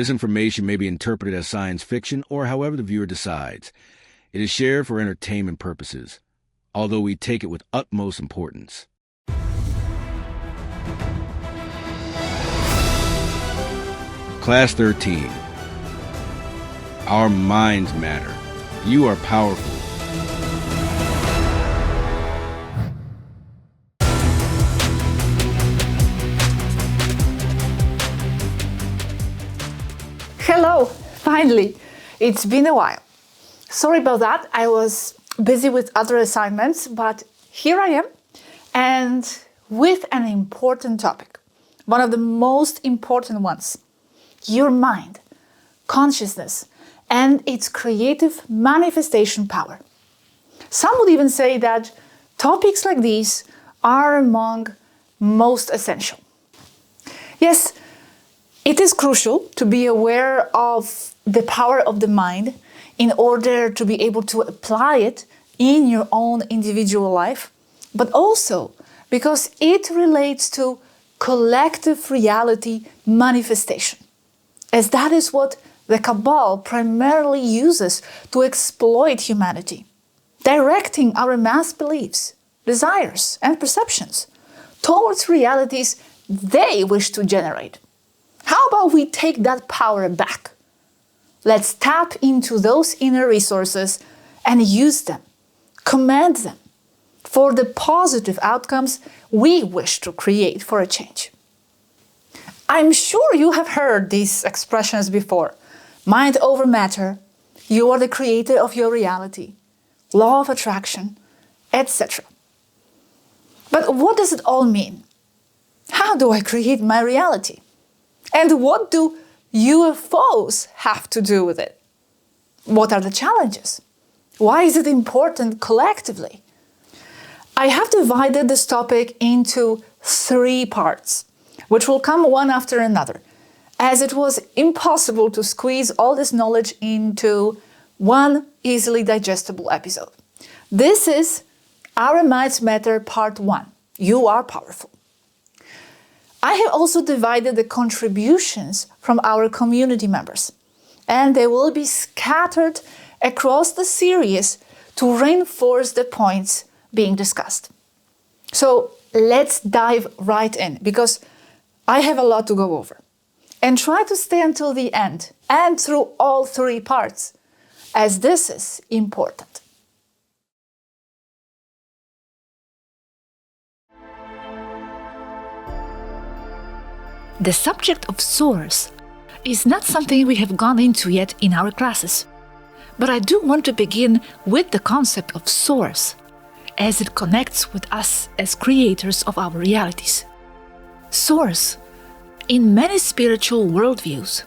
This information may be interpreted as science fiction or however the viewer decides. It is shared for entertainment purposes, although we take it with utmost importance. Class 13. Our minds matter. You are powerful. Hello, finally. It's been a while. Sorry about that. I was busy with other assignments, but here I am, and with an important topic. One of the most important ones. Your mind, consciousness, and its creative manifestation power. Some would even say that topics like these are among most essential. Yes, it is crucial to be aware of the power of the mind in order to be able to apply it in your own individual life, but also because it relates to collective reality manifestation, as that is what the Cabal primarily uses to exploit humanity, directing our mass beliefs, desires, and perceptions towards realities they wish to generate. How about we take that power back? Let's tap into those inner resources and use them, command them for the positive outcomes we wish to create for a change. I'm sure you have heard these expressions before. Mind over matter, you are the creator of your reality, law of attraction, etc. But what does it all mean? How do I create my reality? And what do UFOs have to do with it? What are the challenges? Why is it important collectively? I have divided this topic into 3 parts, which will come one after another, as it was impossible to squeeze all this knowledge into one easily digestible episode. This is Our Minds Matter Part 1. You are powerful. I have also divided the contributions from our community members, and they will be scattered across the series to reinforce the points being discussed. So let's dive right in, because I have a lot to go over. And try to stay until the end and through all 3 parts, as this is important. The subject of source is not something we have gone into yet in our classes, but I do want to begin with the concept of source, as it connects with us as creators of our realities. Source, in many spiritual worldviews,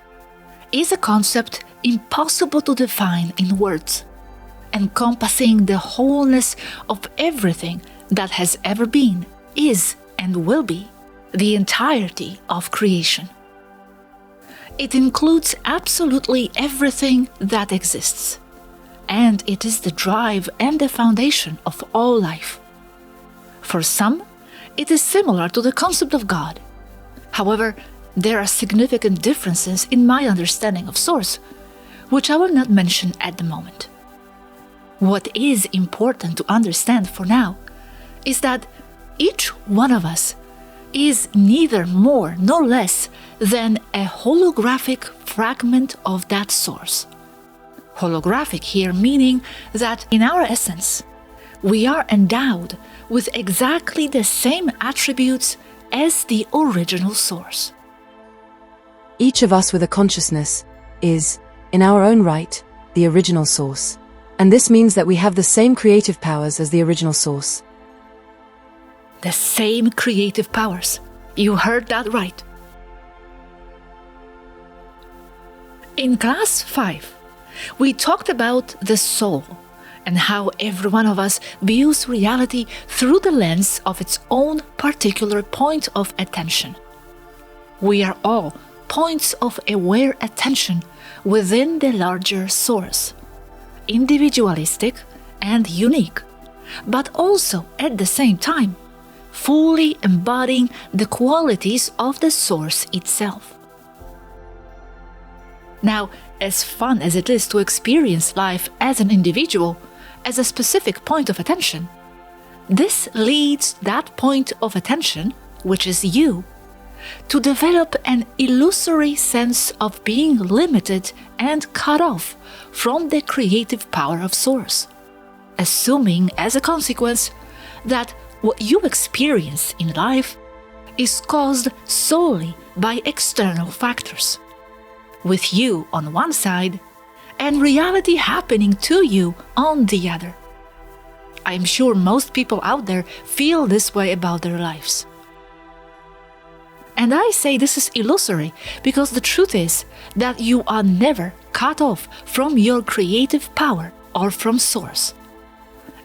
is a concept impossible to define in words, encompassing the wholeness of everything that has ever been, is, and will be, the entirety of creation. It includes absolutely everything that exists, and it is the drive and the foundation of all life. For some, it is similar to the concept of God. However, there are significant differences in my understanding of source, which I will not mention at the moment. What is important to understand for now is that each one of us is neither more nor less than a holographic fragment of that source. Holographic here meaning that in our essence, we are endowed with exactly the same attributes as the original source. Each of us with a consciousness is, in our own right, the original source. And this means that we have the same creative powers as the original source. The same creative powers. You heard that right. In class 5, we talked about the soul and how every one of us views reality through the lens of its own particular point of attention. We are all points of aware attention within the larger source, individualistic and unique, but also at the same time fully embodying the qualities of the source itself. Now, as fun as it is to experience life as an individual, as a specific point of attention, this leads that point of attention, which is you, to develop an illusory sense of being limited and cut off from the creative power of Source, assuming as a consequence that what you experience in life is caused solely by external factors, with you on one side and reality happening to you on the other. I'm sure most people out there feel this way about their lives. And I say this is illusory because the truth is that you are never cut off from your creative power or from Source.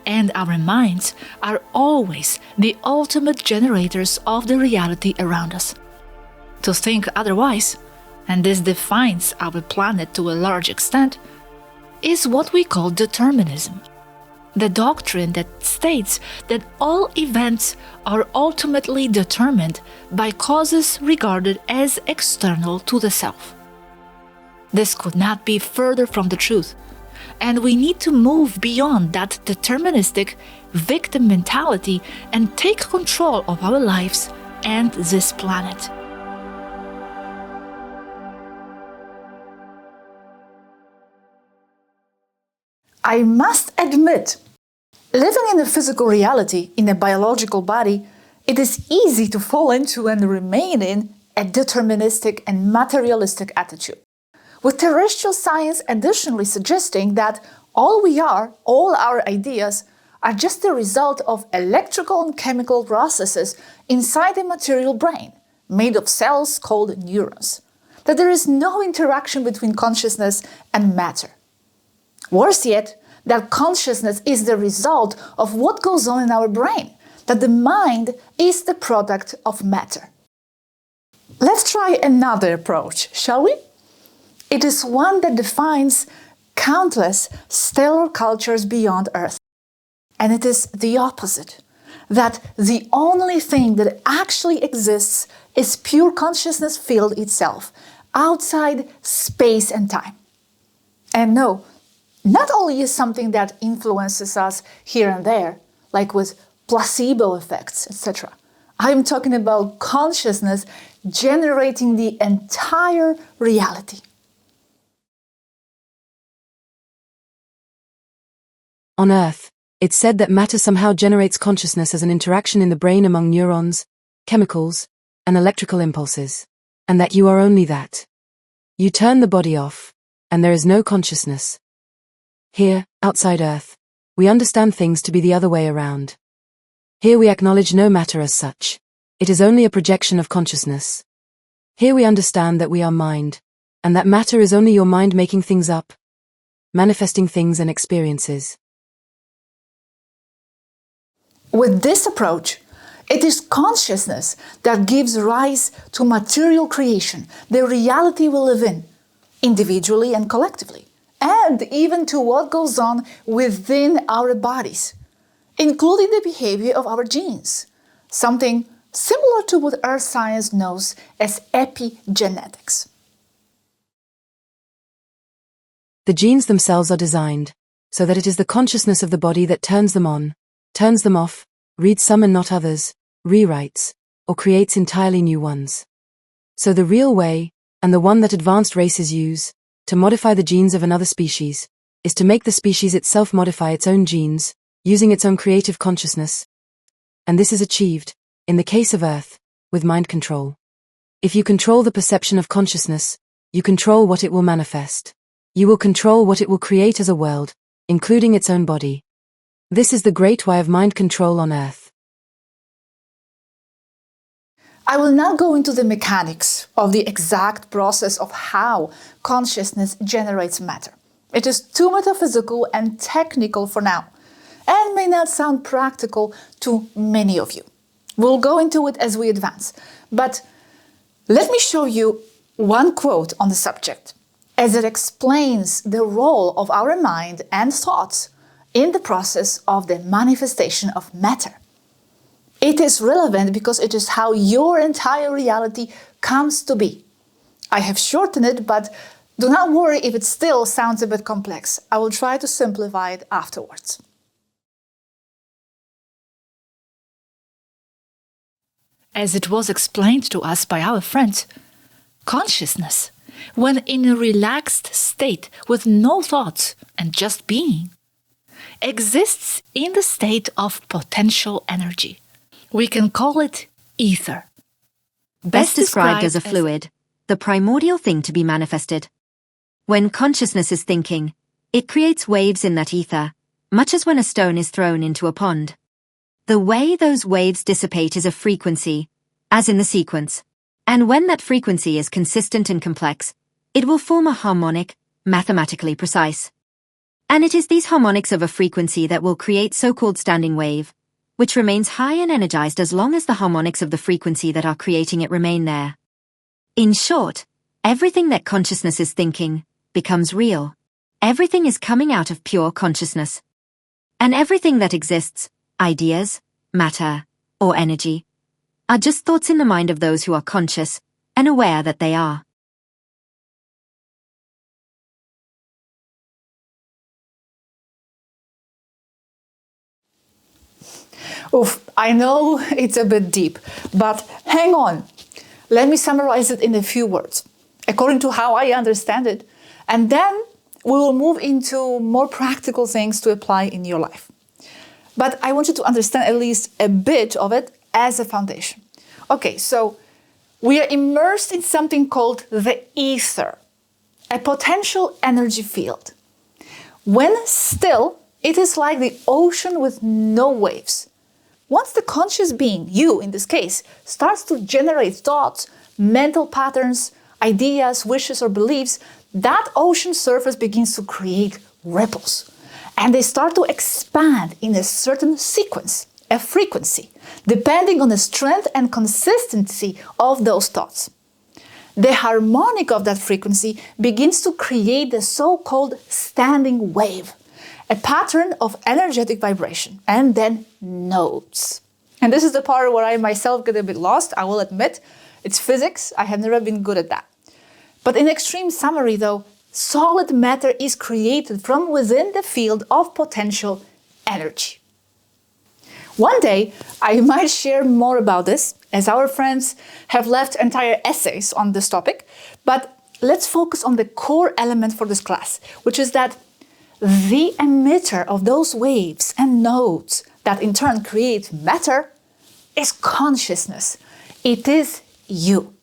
And our minds are always the ultimate generators of the reality around us. To think otherwise, and this defines our planet to a large extent, is what we call determinism. The doctrine that states that all events are ultimately determined by causes regarded as external to the self. This could not be further from the truth, and we need to move beyond that deterministic victim mentality and take control of our lives and this planet. I must admit, living in a physical reality, in a biological body, it is easy to fall into and remain in a deterministic and materialistic attitude, with terrestrial science additionally suggesting that all we are, all our ideas, are just the result of electrical and chemical processes inside a material brain, made of cells called neurons, that there is no interaction between consciousness and matter. Worse yet, that consciousness is the result of what goes on in our brain, that the mind is the product of matter. Let's try another approach, shall we? It is one that defines countless stellar cultures beyond Earth. And it is the opposite, that the only thing that actually exists is pure consciousness field itself, outside space and time. And no, not only is something that influences us here and there, like with placebo effects, etc. I'm talking about consciousness generating the entire reality. On Earth, it's said that matter somehow generates consciousness as an interaction in the brain among neurons, chemicals, and electrical impulses, and that you are only that. You turn the body off, and there is no consciousness. Here, outside Earth, we understand things to be the other way around. Here we acknowledge no matter as such. It is only a projection of consciousness. Here we understand that we are mind, and that matter is only your mind making things up, manifesting things and experiences. With this approach, it is consciousness that gives rise to material creation, the reality we live in, individually and collectively, and even to what goes on within our bodies, including the behavior of our genes, something similar to what earth science knows as epigenetics. The genes themselves are designed so that it is the consciousness of the body that turns them on, turns them off, reads some and not others, rewrites, or creates entirely new ones. So the real way, and the one that advanced races use, to modify the genes of another species, is to make the species itself modify its own genes, using its own creative consciousness. And this is achieved, in the case of Earth, with mind control. If you control the perception of consciousness, you control what it will manifest. You will control what it will create as a world, including its own body. This is the great why of mind control on Earth. I will now go into the mechanics of the exact process of how consciousness generates matter. It is too metaphysical and technical for now, and may not sound practical to many of you. We'll go into it as we advance, but let me show you one quote on the subject, as it explains the role of our mind and thoughts in the process of the manifestation of matter. It is relevant because it is how your entire reality comes to be. I have shortened it, but Do not worry if it still sounds a bit complex. I will try to simplify it afterwards. As it was explained to us by our friend, consciousness, when in a relaxed state with no thoughts and just being, exists in the state of potential energy. We can call it ether. Best described as a fluid, the primordial thing to be manifested. When consciousness is thinking, it creates waves in that ether, much as when a stone is thrown into a pond. The way those waves dissipate is a frequency, as in the sequence, and when that frequency is consistent and complex, it will form a harmonic, mathematically precise. And it is these harmonics of a frequency that will create so-called standing wave, which remains high and energized as long as the harmonics of the frequency that are creating it remain there. In short, everything that consciousness is thinking becomes real. Everything is coming out of pure consciousness. And everything that exists, ideas, matter, or energy, are just thoughts in the mind of those who are conscious and aware that they are. Oof, I know it's a bit deep, but hang on. Let me summarize it in a few words, according to how I understand it, and then we will move into more practical things to apply in your life. But I want you to understand at least a bit of it as a foundation. Okay, so we are immersed in something called the ether, a potential energy field. When still, it is like the ocean with no waves. Once the conscious being, you in this case, starts to generate thoughts, mental patterns, ideas, wishes, or beliefs, that ocean surface begins to create ripples. And they start to expand in a certain sequence, a frequency, depending on the strength and consistency of those thoughts. The harmonic of that frequency begins to create the so-called standing wave, a pattern of energetic vibration, and then notes. And this is the part where I myself get a bit lost, I will admit. It's physics, I have never been good at that. But in extreme summary though, solid matter is created from within the field of potential energy. One day, I might share more about this, as our friends have left entire essays on this topic, but let's focus on the core element for this class, which is that the emitter of those waves and nodes that in turn create matter is consciousness. It is you.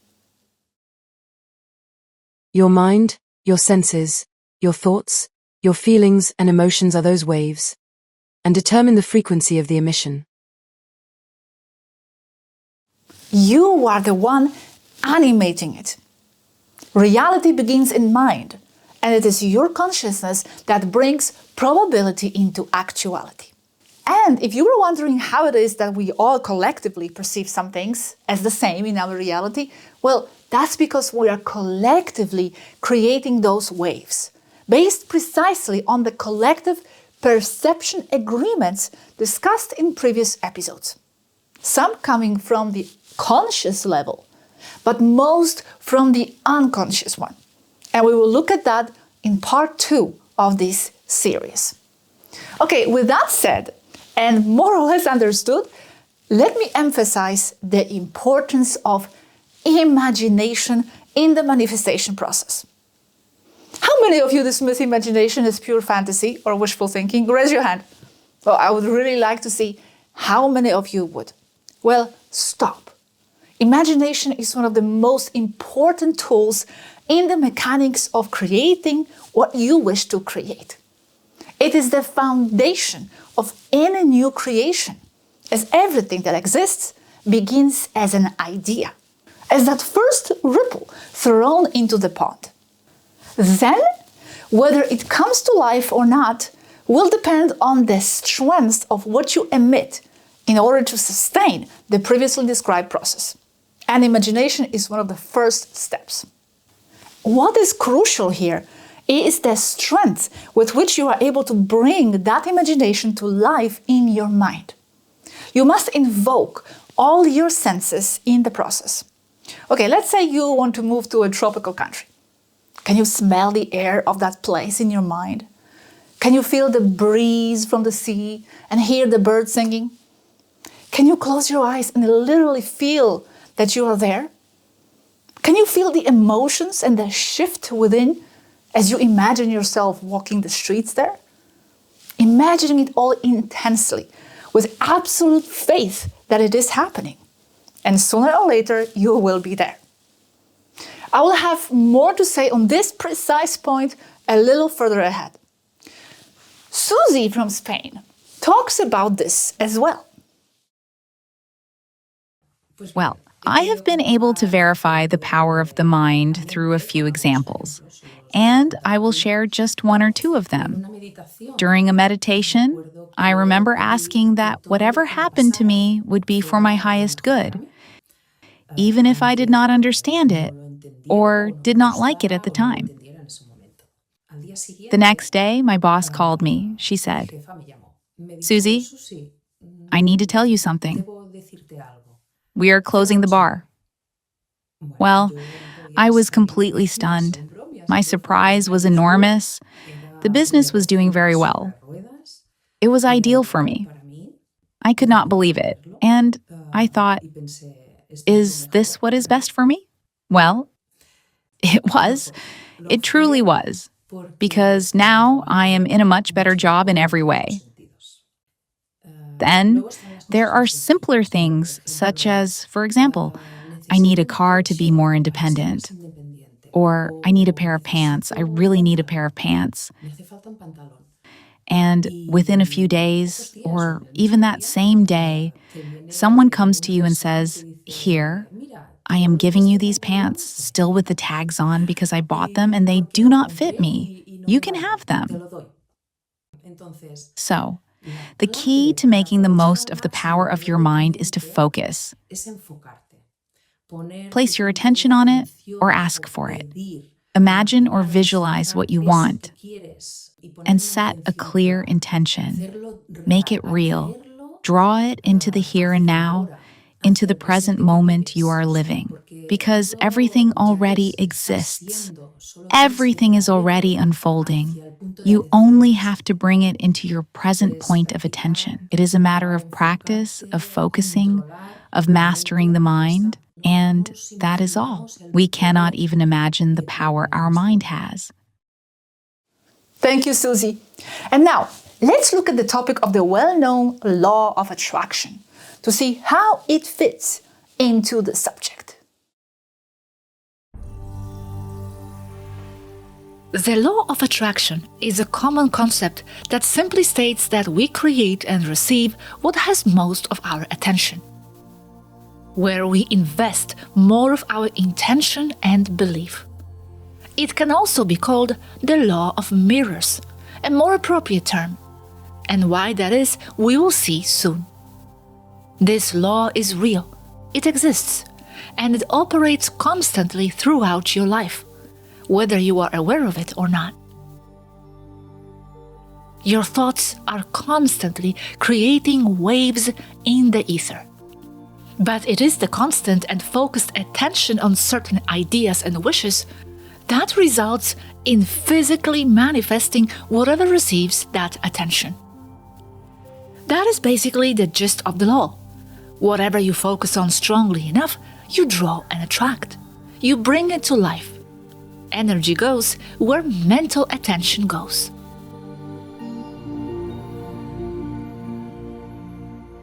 Your mind, your senses, your thoughts, your feelings and emotions are those waves, and determine the frequency of the emission. You are the one animating it. Reality begins in mind, and it is your consciousness that brings probability into actuality. And if you were wondering how it is that we all collectively perceive some things as the same in our reality, well, that's because we are collectively creating those waves, based precisely on the collective perception agreements discussed in previous episodes. Some coming from the conscious level, but most from the unconscious one. And we will look at that in part 2 of this series. Okay, with that said, and more or less understood, let me emphasize the importance of imagination in the manifestation process. How many of you dismiss imagination as pure fantasy or wishful thinking? Raise your hand. Well, I would really like to see how many of you would. Well, stop. Imagination is one of the most important tools in the mechanics of creating what you wish to create. It is the foundation of any new creation, as everything that exists begins as an idea, as that first ripple thrown into the pond. Then, whether it comes to life or not will depend on the strength of what you emit in order to sustain the previously described process. And imagination is one of the first steps. What is crucial here is the strength with which you are able to bring that imagination to life in your mind. You must invoke all your senses in the process. Okay, let's say you want to move to a tropical country. Can you smell the air of that place in your mind? Can you feel the breeze from the sea and hear the birds singing? Can you close your eyes and literally feel that you are there? Can you feel the emotions and the shift within as you imagine yourself walking the streets there? Imagining it all intensely, with absolute faith that it is happening. And sooner or later, you will be there. I will have more to say on this precise point a little further ahead. Susie from Spain talks about this as well. Well, I have been able to verify the power of the mind through a few examples, and I will share just one or two of them. During a meditation, I remember asking that whatever happened to me would be for my highest good, even if I did not understand it or did not like it at the time. The next day, my boss called me. She said, "Susie, I need to tell you something. We are closing the bar." Well, I was completely stunned. My surprise was enormous. The business was doing very well. It was ideal for me. I could not believe it, and I thought, is this what is best for me? Well, it was. It truly was. Because now I am in a much better job in every way. Then there are simpler things, such as, for example, I need a car to be more independent. Or I need a pair of pants. I really need a pair of pants. And within a few days, or even that same day, someone comes to you and says, "Here, I am giving you these pants, still with the tags on because I bought them and they do not fit me. You can have them." So, the key to making the most of the power of your mind is to focus. Place your attention on it or ask for it. Imagine or visualize what you want and set a clear intention. Make it real. Draw it into the here and now, into the present moment you are living, because everything already exists. Everything is already unfolding. You only have to bring it into your present point of attention. It is a matter of practice, of focusing, of mastering the mind, and that is all. We cannot even imagine the power our mind has. Thank you, Susie. And now, let's look at the topic of the well-known law of attraction to see how it fits into the subject. The law of attraction is a common concept that simply states that we create and receive what has most of our attention, where we invest more of our intention and belief. It can also be called the law of mirrors, a more appropriate term, and why that is, we will see soon. This law is real, it exists, and it operates constantly throughout your life, whether you are aware of it or not. Your thoughts are constantly creating waves in the ether. But it is the constant and focused attention on certain ideas and wishes that results in physically manifesting whatever receives that attention. That is basically the gist of the law. Whatever you focus on strongly enough, you draw and attract. You bring it to life. Energy goes where mental attention goes.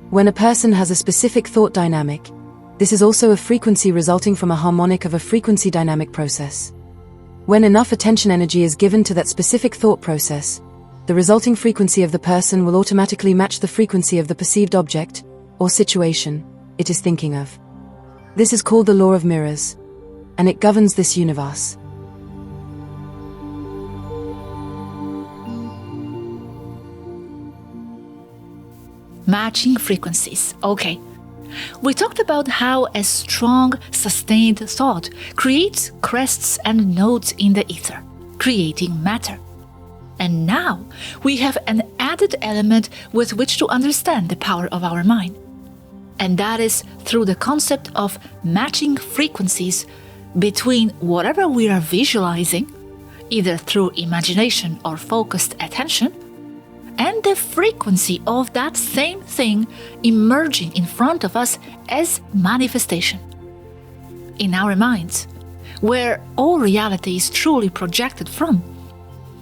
When a person has a specific thought dynamic, this is also a frequency resulting from a harmonic of a frequency dynamic process. When enough attention energy is given to that specific thought process, the resulting frequency of the person will automatically match the frequency of the perceived object or situation it is thinking of. This is called the law of mirrors, and it governs this universe. Matching frequencies. Okay. We talked about how a strong, sustained thought creates crests and nodes in the ether, creating matter. And now we have an added element with which to understand the power of our mind. And that is through the concept of matching frequencies between whatever we are visualizing either through imagination or focused attention, and the frequency of that same thing emerging in front of us as manifestation. In our minds, where all reality is truly projected from,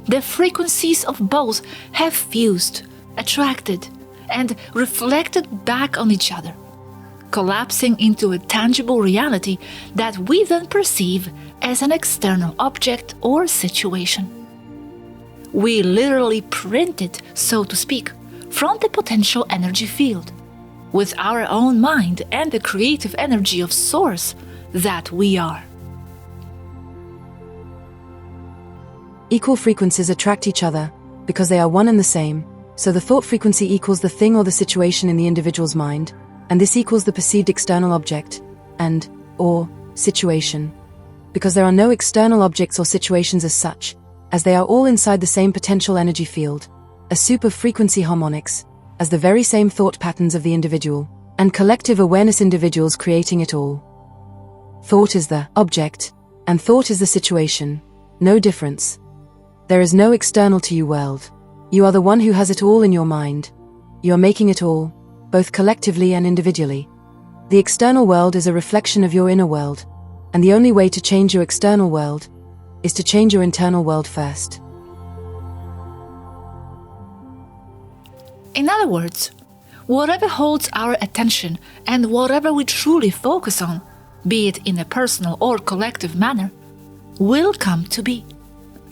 the frequencies of both have fused, attracted, and reflected back on each other, collapsing into a tangible reality that we then perceive as an external object or situation. We literally print it, so to speak, from the potential energy field, with our own mind and the creative energy of Source that we are. Equal frequencies attract each other because they are one and the same, so the thought frequency equals the thing or the situation in the individual's mind, and this equals the perceived external object and/or situation, because there are no external objects or situations as such, as they are all inside the same potential energy field, a soup of frequency harmonics, as the very same thought patterns of the individual, and collective awareness individuals creating it all. Thought is the object, and thought is the situation, no difference. There is no external to you world. You are the one who has it all in your mind. You are making it all, both collectively and individually. The external world is a reflection of your inner world, and the only way to change your external world is to change your internal world first. In other words, whatever holds our attention and whatever we truly focus on, be it in a personal or collective manner, will come to be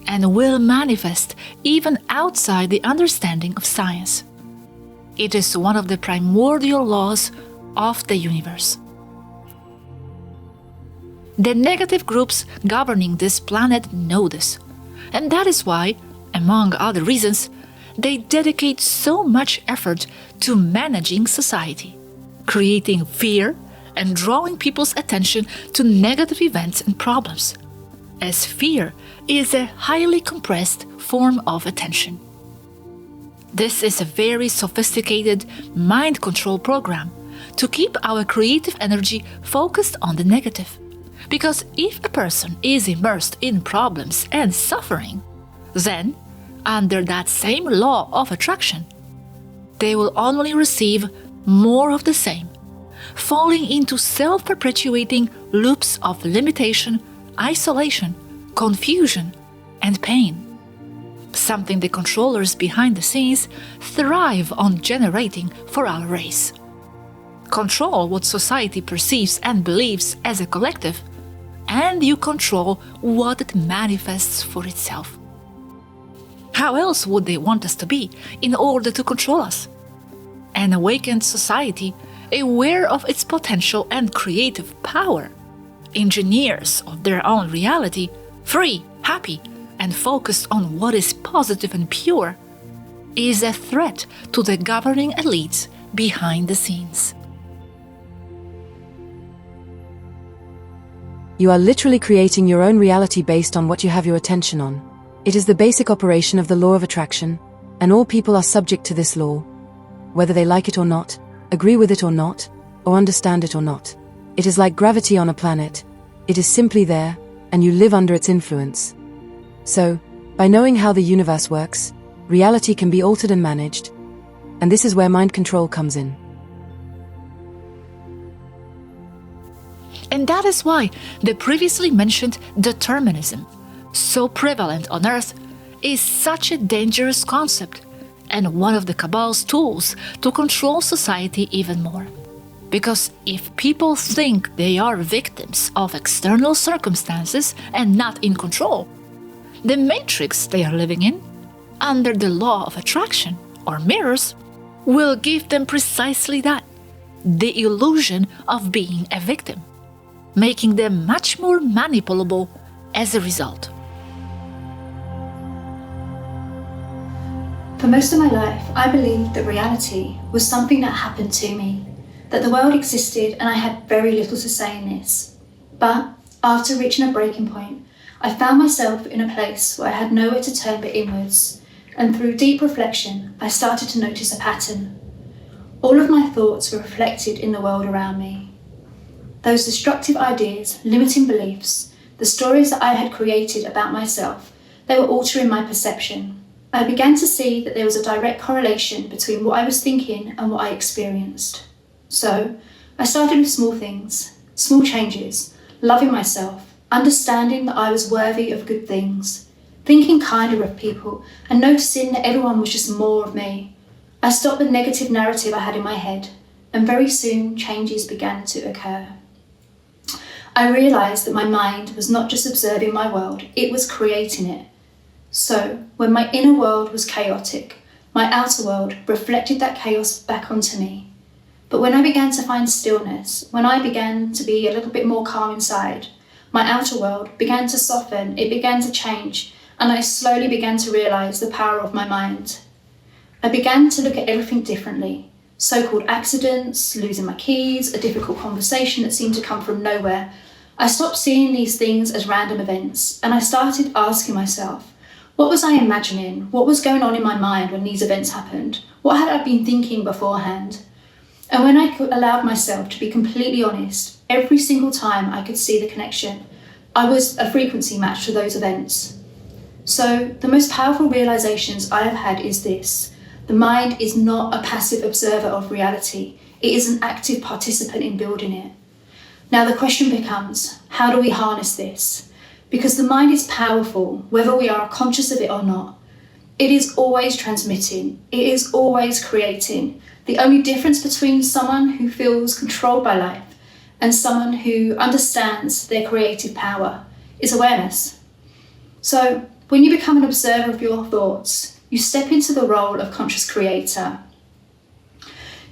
and will manifest even outside the understanding of science. It is one of the primordial laws of the universe. The negative groups governing this planet know this, and that is why, among other reasons, they dedicate so much effort to managing society, creating fear and drawing people's attention to negative events and problems, as fear is a highly compressed form of attention. This is a very sophisticated mind control program to keep our creative energy focused on the negative. Because if a person is immersed in problems and suffering, then, under that same law of attraction, they will only receive more of the same, falling into self-perpetuating loops of limitation, isolation, confusion, and pain. Something the controllers behind the scenes thrive on generating for our race. Control what society perceives and believes as a collective, and you control what it manifests for itself. How else would they want us to be in order to control us? An awakened society, aware of its potential and creative power, engineers of their own reality, free, happy, and focused on what is positive and pure, is a threat to the governing elites behind the scenes. You are literally creating your own reality based on what you have your attention on. It is the basic operation of the law of attraction, and all people are subject to this law, whether they like it or not, agree with it or not, or understand it or not. It is like gravity on a planet. It is simply there, and you live under its influence. So, by knowing how the universe works, reality can be altered and managed, and this is where mind control comes in. And that is why the previously mentioned determinism, so prevalent on Earth, is such a dangerous concept and one of the Cabal's tools to control society even more. Because if people think they are victims of external circumstances and not in control, the matrix they are living in, under the law of attraction or mirrors, will give them precisely that, the illusion of being a victim, making them much more manipulable as a result. For most of my life, I believed that reality was something that happened to me, that the world existed and I had very little to say in this. But after reaching a breaking point, I found myself in a place where I had nowhere to turn but inwards, and through deep reflection, I started to notice a pattern. All of my thoughts were reflected in the world around me. Those destructive ideas, limiting beliefs, the stories that I had created about myself, They were altering my perception. I began to see that there was a direct correlation between what I was thinking and what I experienced. So, I started with small things, small changes, loving myself, understanding that I was worthy of good things, thinking kinder of people, and noticing that everyone was just more of me. I stopped the negative narrative I had in my head, and very soon changes began to occur. I realised that my mind was not just observing my world, it was creating it. So, when my inner world was chaotic, my outer world reflected that chaos back onto me. But when I began to find stillness, when I began to be a little bit more calm inside, my outer world began to soften, it began to change, and I slowly began to realise the power of my mind. I began to look at everything differently. So-called accidents, losing my keys, a difficult conversation that seemed to come from nowhere. I stopped seeing these things as random events, and I started asking myself, what was I imagining? What was going on in my mind when these events happened? What had I been thinking beforehand? And when I allowed myself to be completely honest, every single time I could see the connection, I was a frequency match to those events. So the most powerful realizations I have had is this: the mind is not a passive observer of reality. It is an active participant in building it. Now the question becomes, how do we harness this? Because the mind is powerful, whether we are conscious of it or not. It is always transmitting. It is always creating. The only difference between someone who feels controlled by life and someone who understands their creative power is awareness. So when you become an observer of your thoughts, you step into the role of conscious creator.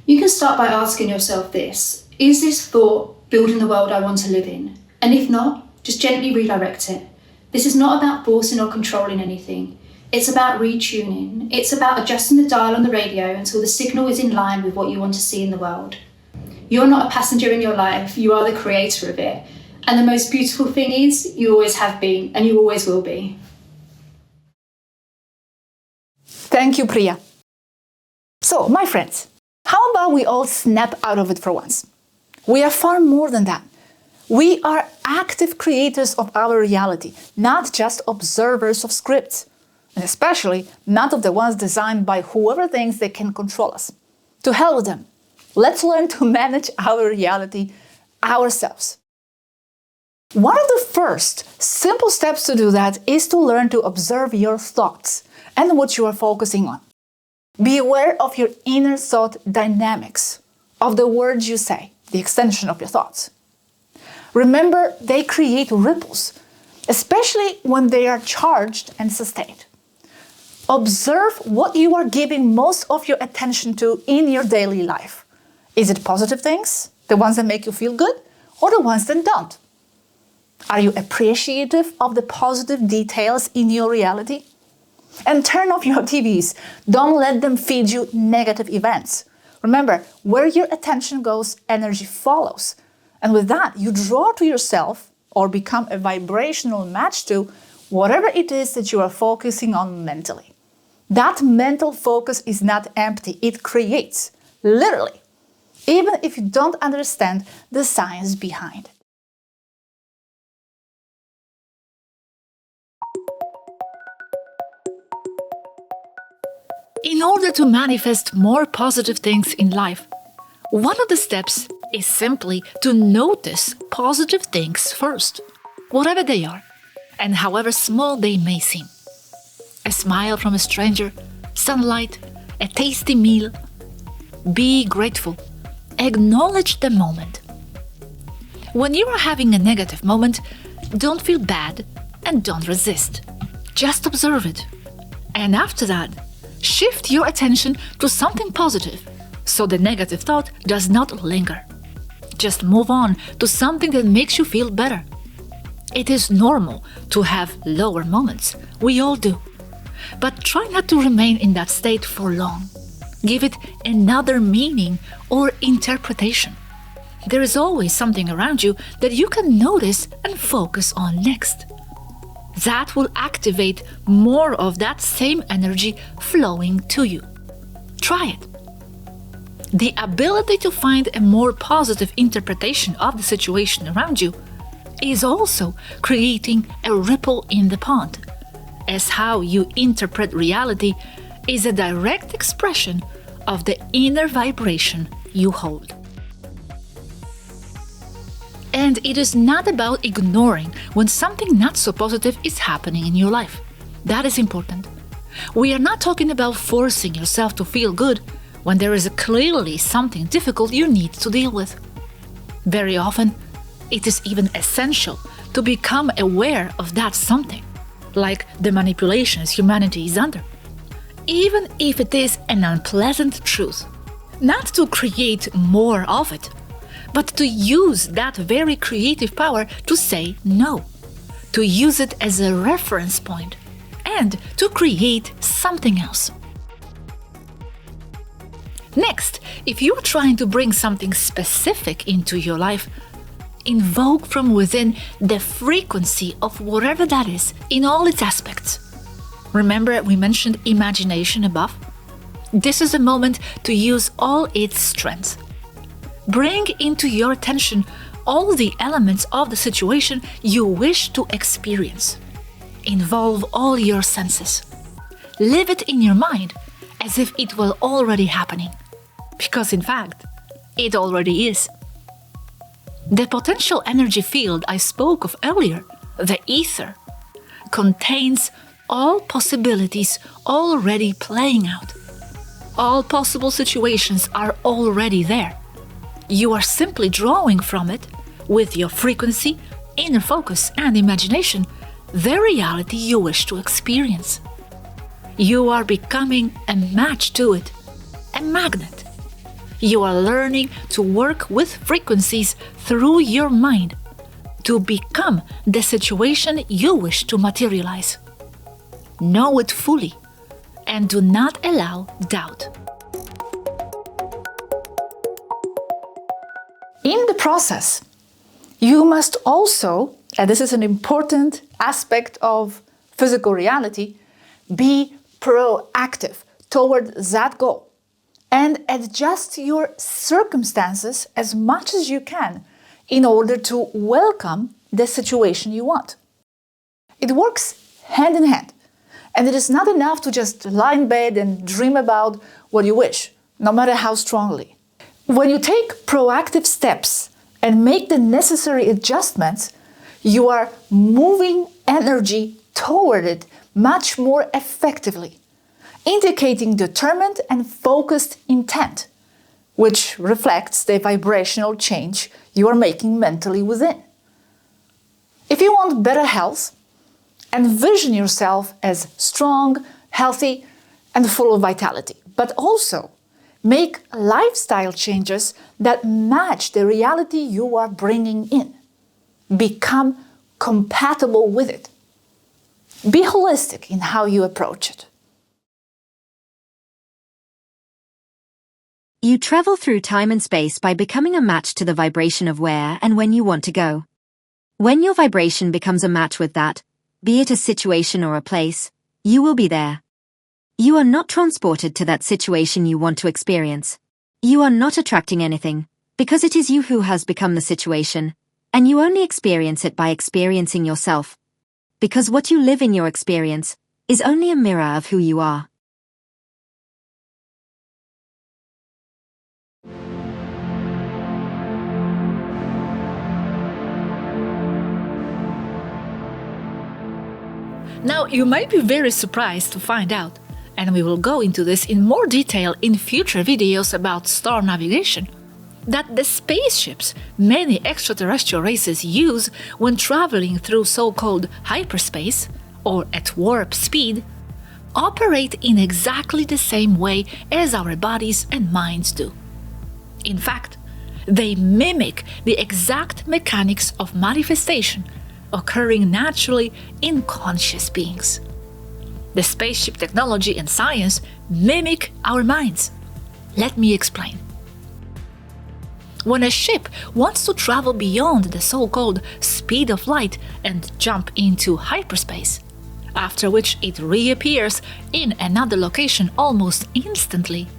You can start by asking yourself this: is this thought building the world I want to live in? And if not, just gently redirect it. This is not about forcing or controlling anything. It's about retuning. It's about adjusting the dial on the radio until the signal is in line with what you want to see in the world. You're not a passenger in your life, you are the creator of it. And the most beautiful thing is, you always have been, and you always will be. Thank you, Priya. So, my friends, how about we all snap out of it for once? We are far more than that. We are active creators of our reality, not just observers of scripts, and especially not of the ones designed by whoever thinks they can control us. To hell with them. Let's learn to manage our reality ourselves. One of the first simple steps to do that is to learn to observe your thoughts and what you are focusing on. Be aware of your inner thought dynamics, of the words you say, the extension of your thoughts. Remember, they create ripples, especially when they are charged and sustained. Observe what you are giving most of your attention to in your daily life. Is it positive things, the ones that make you feel good, or the ones that don't? Are you appreciative of the positive details in your reality? And turn off your TVs. Don't let them feed you negative events. Remember, where your attention goes, energy follows. And with that, you draw to yourself or become a vibrational match to whatever it is that you are focusing on mentally. That mental focus is not empty, it creates, literally, even if you don't understand the science behind it. In order to manifest more positive things in life, one of the steps is simply to notice positive things first, whatever they are, and however small they may seem. A smile from a stranger, sunlight, a tasty meal. Be grateful. Acknowledge the moment. When you are having a negative moment, don't feel bad and don't resist. Just observe it. And after that, shift your attention to something positive, so the negative thought does not linger. Just move on to something that makes you feel better. It is normal to have lower moments. We all do. But try not to remain in that state for long. Give it another meaning or interpretation. There is always something around you that you can notice and focus on next. That will activate more of that same energy flowing to you. Try it. The ability to find a more positive interpretation of the situation around you is also creating a ripple in the pond. as how you interpret reality is a direct expression of the inner vibration you hold. And it is not about ignoring when something not so positive is happening in your life. That is important. We are not talking about forcing yourself to feel good when there is clearly something difficult you need to deal with. Very often, it is even essential to become aware of that something, like the manipulations humanity is under, even if it is an unpleasant truth. Not to create more of it, but to use that very creative power to say no, to use it as a reference point, and to create something else. Next, if you are trying to bring something specific into your life, invoke from within the frequency of whatever that is in all its aspects. Remember, we mentioned imagination above? This is a moment to use all its strength. Bring into your attention all the elements of the situation you wish to experience. Involve all your senses. Live it in your mind as if it were already happening, because in fact, it already is. The potential energy field I spoke of earlier, the ether, contains all possibilities already playing out. All possible situations are already there. You are simply drawing from it, with your frequency, inner focus, and imagination, the reality you wish to experience. You are becoming a match to it, a magnet. You are learning to work with frequencies through your mind to become the situation you wish to materialize. Know it fully and do not allow doubt. In the process, you must also, and this is an important aspect of physical reality, be proactive toward that goal and adjust your circumstances as much as you can in order to welcome the situation you want. It works hand in hand, and it is not enough to just lie in bed and dream about what you wish, no matter how strongly. When you take proactive steps and make the necessary adjustments, you are moving energy toward it much more effectively, indicating determined and focused intent, which reflects the vibrational change you are making mentally within. If you want better health, envision yourself as strong, healthy, and full of vitality, but also make lifestyle changes that match the reality you are bringing in. Become compatible with it. Be holistic in how you approach it. You travel through time and space by becoming a match to the vibration of where and when you want to go. When your vibration becomes a match with that, be it a situation or a place, you will be there. You are not transported to that situation you want to experience. You are not attracting anything, because it is you who has become the situation, and you only experience it by experiencing yourself. Because what you live in your experience is only a mirror of who you are. Now, you might be very surprised to find out, and we will go into this in more detail in future videos about star navigation, that the spaceships many extraterrestrial races use when traveling through so-called hyperspace, or at warp speed, operate in exactly the same way as our bodies and minds do. In fact, they mimic the exact mechanics of manifestation occurring naturally in conscious beings. The spaceship technology and science mimic our minds. Let me explain. When a ship wants to travel beyond the so-called speed of light and jump into hyperspace, after which it reappears in another location almost instantly,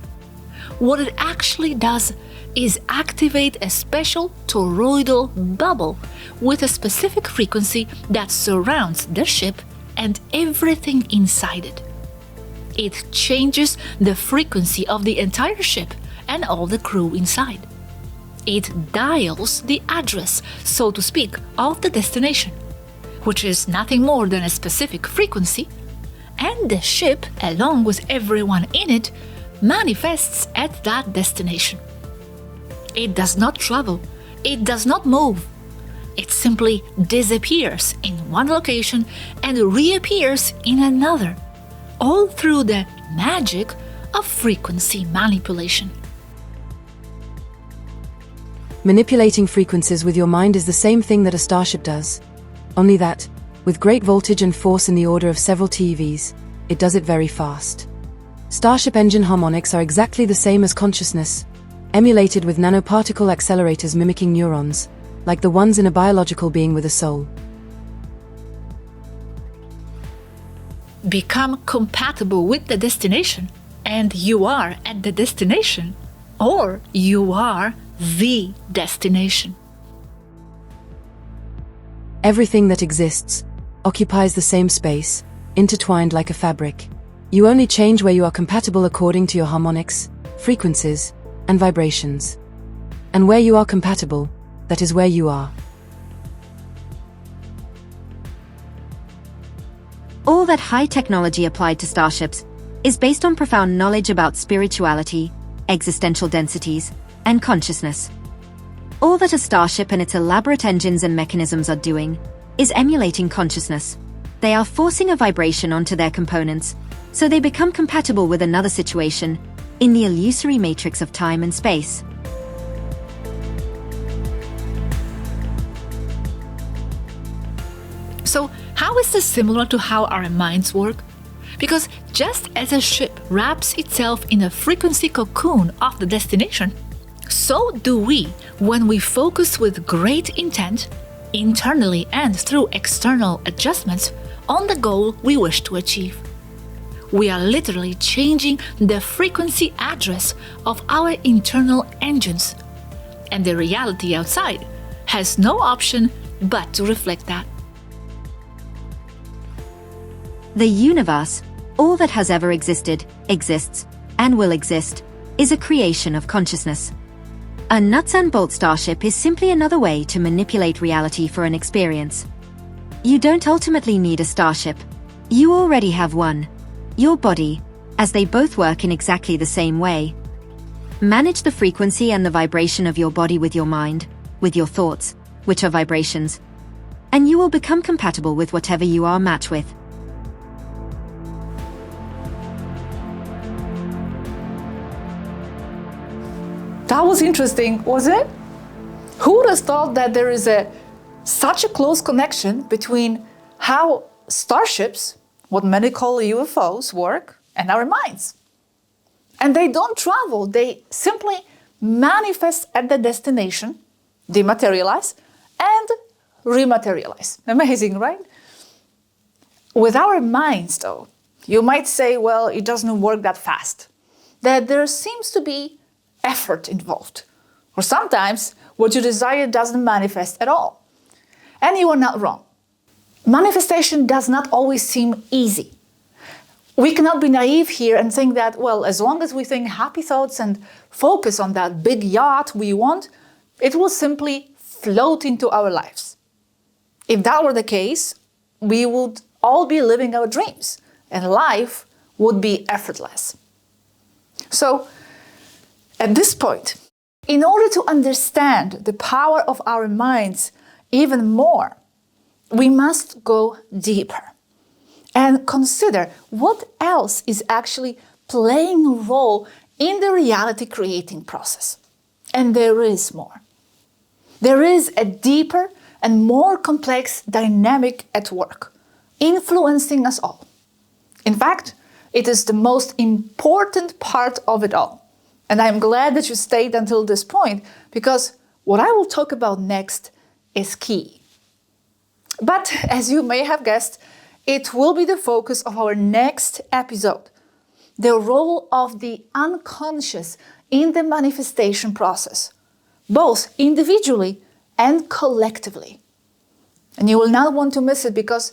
what it actually does is activate a special toroidal bubble with a specific frequency that surrounds the ship and everything inside it. It changes the frequency of the entire ship and all the crew inside. It dials the address, so to speak, of the destination, which is nothing more than a specific frequency, and the ship, along with everyone in it, manifests at that destination. It does not travel, it does not move. It simply disappears in one location and reappears in another, all through the magic of frequency manipulation. Manipulating frequencies with your mind is the same thing that a starship does, only that, with great voltage and force in the order of several TeVs, it does it very fast. Starship engine harmonics are exactly the same as consciousness, emulated with nanoparticle accelerators mimicking neurons, like the ones in a biological being with a soul. Become compatible with the destination, and you are at the destination, or you are the destination. Everything that exists occupies the same space, intertwined like a fabric. You only change where you are compatible according to your harmonics, frequencies, and vibrations. And where you are compatible, that is where you are. All that high technology applied to starships is based on profound knowledge about spirituality, existential densities, and consciousness. All that a starship and its elaborate engines and mechanisms are doing is emulating consciousness. They are forcing a vibration onto their components, so they become compatible with another situation in the illusory matrix of time and space. So, how is this similar to how our minds work? Because just as a ship wraps itself in a frequency cocoon of the destination, so do we when we focus with great intent, internally and through external adjustments, on the goal we wish to achieve. We are literally changing the frequency address of our internal engines, and the reality outside has no option but to reflect that. The universe, all that has ever existed, exists, and will exist, is a creation of consciousness. A nuts and bolts starship is simply another way to manipulate reality for an experience. You don't ultimately need a starship. You already have one, your body, as they both work in exactly the same way. Manage the frequency and the vibration of your body with your mind, with your thoughts, which are vibrations, and you will become compatible with whatever you are matched with. That was interesting, wasn't it? Who would have thought that there is such a close connection between how starships, what many call UFOs, work, and our minds? And they don't travel, they simply manifest at the destination, dematerialize, and rematerialize. Amazing, right? With our minds, though, you might say, well, it doesn't work that fast. That there seems to be effort involved. Or sometimes what you desire doesn't manifest at all. And you are not wrong. Manifestation does not always seem easy. We cannot be naive here and think that, well, as long as we think happy thoughts and focus on that big yacht we want, it will simply float into our lives. If that were the case, we would all be living our dreams and life would be effortless. So, at this point, in order to understand the power of our minds even more, we must go deeper and consider what else is actually playing a role in the reality creating process. And there is more. There is a deeper and more complex dynamic at work, influencing us all. In fact, it is the most important part of it all. And I'm glad that you stayed until this point, because what I will talk about next is key. But as you may have guessed, it will be the focus of our next episode, the role of the unconscious in the manifestation process, both individually and collectively. And you will not want to miss it, because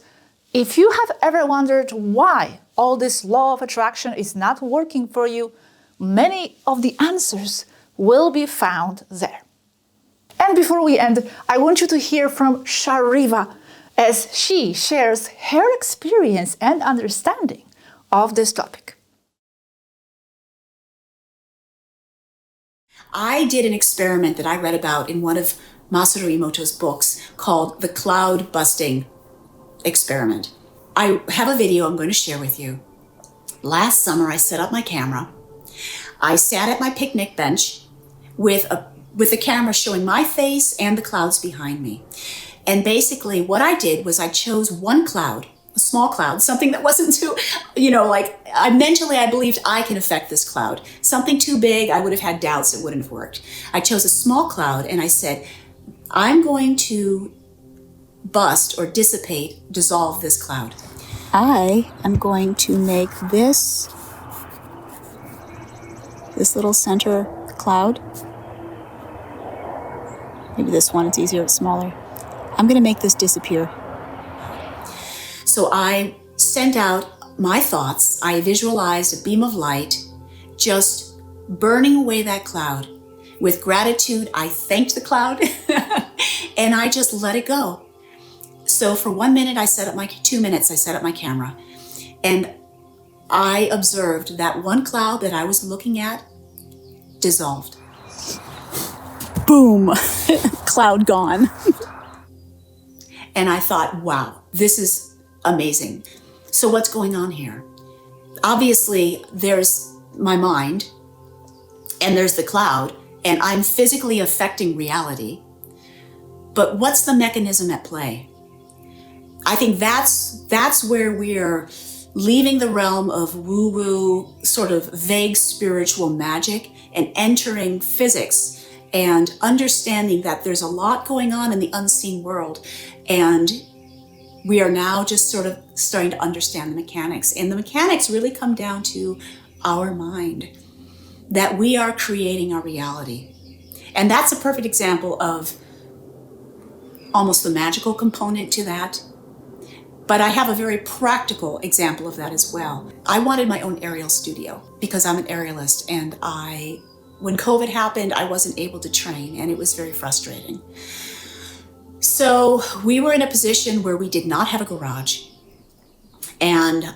If you have ever wondered why all this law of attraction is not working for you, many of the answers will be found there. And before we end, I want you to hear from Shariva as she shares her experience and understanding of this topic. I did an experiment that I read about in one of Masaru Emoto's books called the cloud busting experiment. I have a video I'm going to share with you. Last summer, I set up my camera. I sat at my picnic bench with the camera showing my face and the clouds behind me. And basically what I did was I chose one cloud, a small cloud, something that wasn't too, mentally I believed I can affect this cloud. Something too big, I would have had doubts it wouldn't have worked. I chose a small cloud and I said, I'm going to bust or dissolve this cloud. I am going to make this little center cloud. Maybe this one, it's easier, it's smaller. I'm going to make this disappear. So I sent out my thoughts. I visualized a beam of light just burning away that cloud. With gratitude, I thanked the cloud and I just let it go. So for 1 minute, 2 minutes, I set up my camera and I observed that one cloud that I was looking at dissolved. Boom, cloud gone. And I thought, wow, this is amazing. So what's going on here? Obviously, there's my mind and there's the cloud and I'm physically affecting reality. But what's the mechanism at play? I think that's where we're leaving the realm of woo-woo, sort of vague spiritual magic and entering physics and understanding that there's a lot going on in the unseen world. And we are now just sort of starting to understand the mechanics. And the mechanics really come down to our mind, that we are creating our reality. And that's a perfect example of almost the magical component to that. But I have a very practical example of that as well. I wanted my own aerial studio because I'm an aerialist, and when COVID happened, I wasn't able to train, and it was very frustrating. So we were in a position where we did not have a garage. And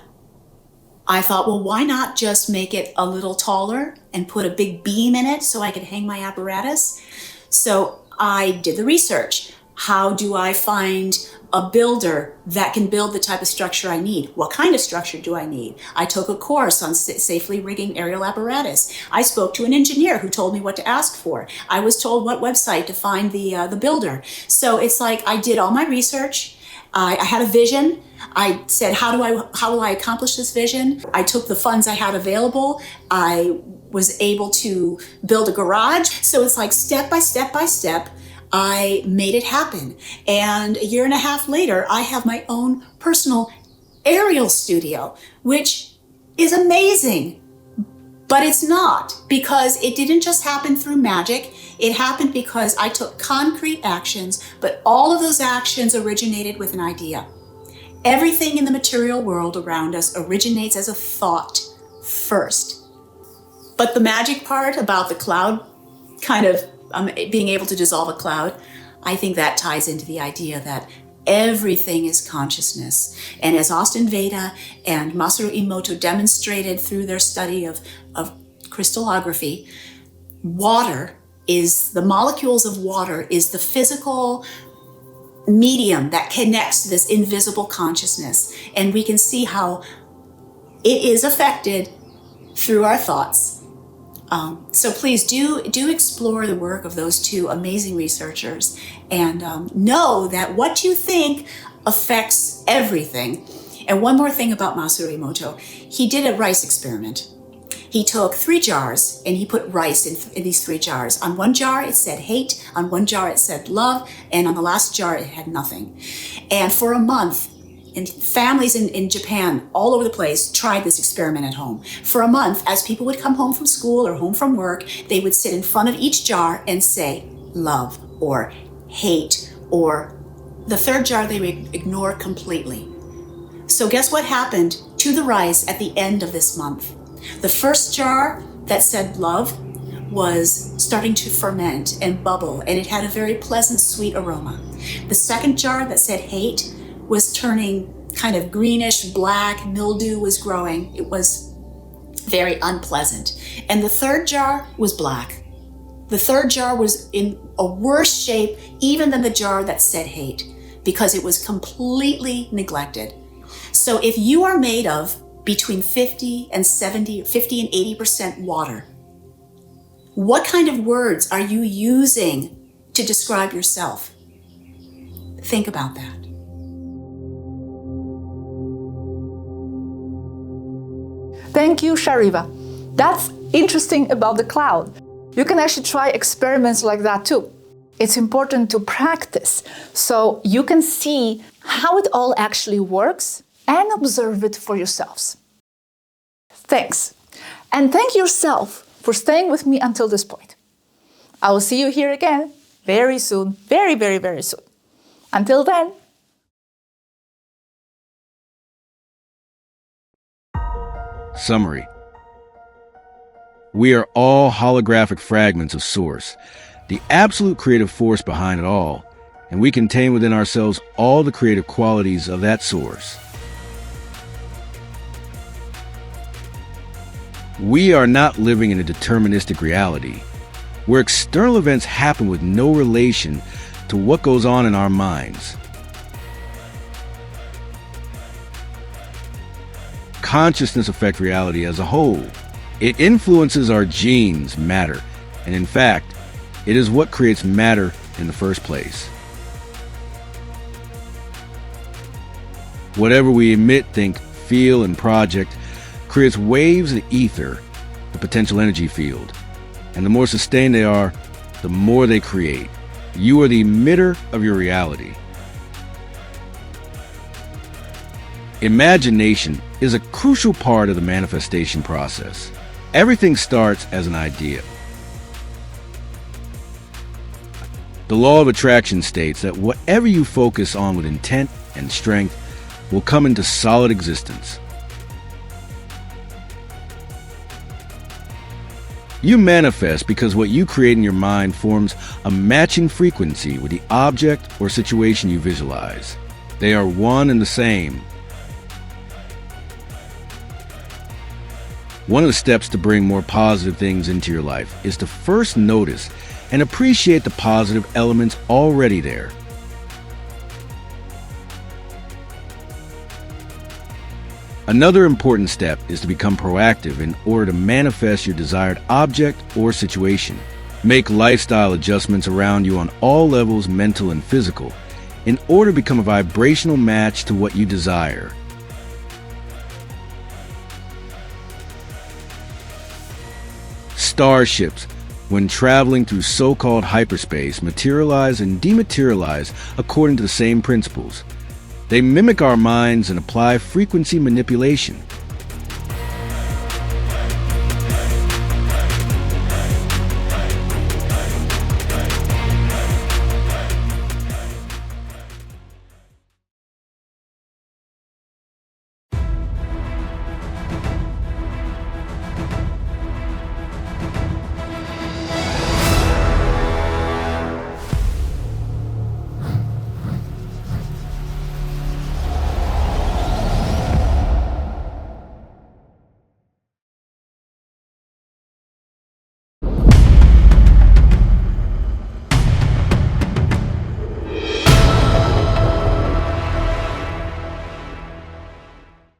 I thought, well, why not just make it a little taller and put a big beam in it so I could hang my apparatus? So I did the research. How do I find a builder that can build the type of structure I need? What kind of structure do I need? I took a course on safely rigging aerial apparatus. I spoke to an engineer who told me what to ask for. I was told what website to find the builder. So it's like I did all my research. I had a vision. I said, how will I accomplish this vision? I took the funds I had available. I was able to build a garage. So it's like step by step by step, I made it happen. And a year and a half later, I have my own personal aerial studio, which is amazing. But it's not, because it didn't just happen through magic. It happened because I took concrete actions, but all of those actions originated with an idea. Everything in the material world around us originates as a thought first. But the magic part about the cloud kind of being able to dissolve a cloud, I think that ties into the idea that everything is consciousness. And as Austin Veda and Masaru Emoto demonstrated through their study of crystallography, the molecules of water is the physical medium that connects to this invisible consciousness. And we can see how it is affected through our thoughts. So please do explore the work of those two amazing researchers and know that what you think affects everything. And one more thing about Masaru Emoto, he did a rice experiment. He took 3 jars and he put rice in these 3 jars. On one jar it said hate, on one jar it said love, and on the last jar it had nothing. And for a month, and families in Japan all over the place tried this experiment at home. For a month, as people would come home from school or home from work, they would sit in front of each jar and say love or hate, or the 3rd jar they would ignore completely. So guess what happened to the rice at the end of this month? The first jar that said love was starting to ferment and bubble, and it had a very pleasant, sweet aroma. The second jar that said hate was turning kind of greenish, black, mildew was growing. It was very unpleasant. And the third jar was black. The third jar was in a worse shape even than the jar that said hate, because it was completely neglected. So if you are made of between 50 and 80% water, what kind of words are you using to describe yourself? Think about that. Thank you, Shariva. That's interesting about the cloud. You can actually try experiments like that too. It's important to practice so you can see how it all actually works and observe it for yourselves. Thanks. And thank yourself for staying with me until this point. I will see you here again very soon, very, very, very soon. Until then. Summary. We are all holographic fragments of Source, the absolute creative force behind it all, and we contain within ourselves all the creative qualities of that Source. We are not living in a deterministic reality, where external events happen with no relation to what goes on in our minds. Consciousness affects reality as a whole. It influences our genes, matter, and in fact, it is what creates matter in the first place. Whatever we emit, think, feel, and project creates waves of ether, the potential energy field. And the more sustained they are, the more they create. You are the emitter of your reality. Imagination is a crucial part of the manifestation process. Everything starts as an idea. The law of attraction states that whatever you focus on with intent and strength will come into solid existence. You manifest because what you create in your mind forms a matching frequency with the object or situation you visualize. They are one and the same. One of the steps to bring more positive things into your life is to first notice and appreciate the positive elements already there. Another important step is to become proactive in order to manifest your desired object or situation. Make lifestyle adjustments around you on all levels, mental and physical, in order to become a vibrational match to what you desire. Starships, when traveling through so-called hyperspace, materialize and dematerialize according to the same principles. They mimic our minds and apply frequency manipulation.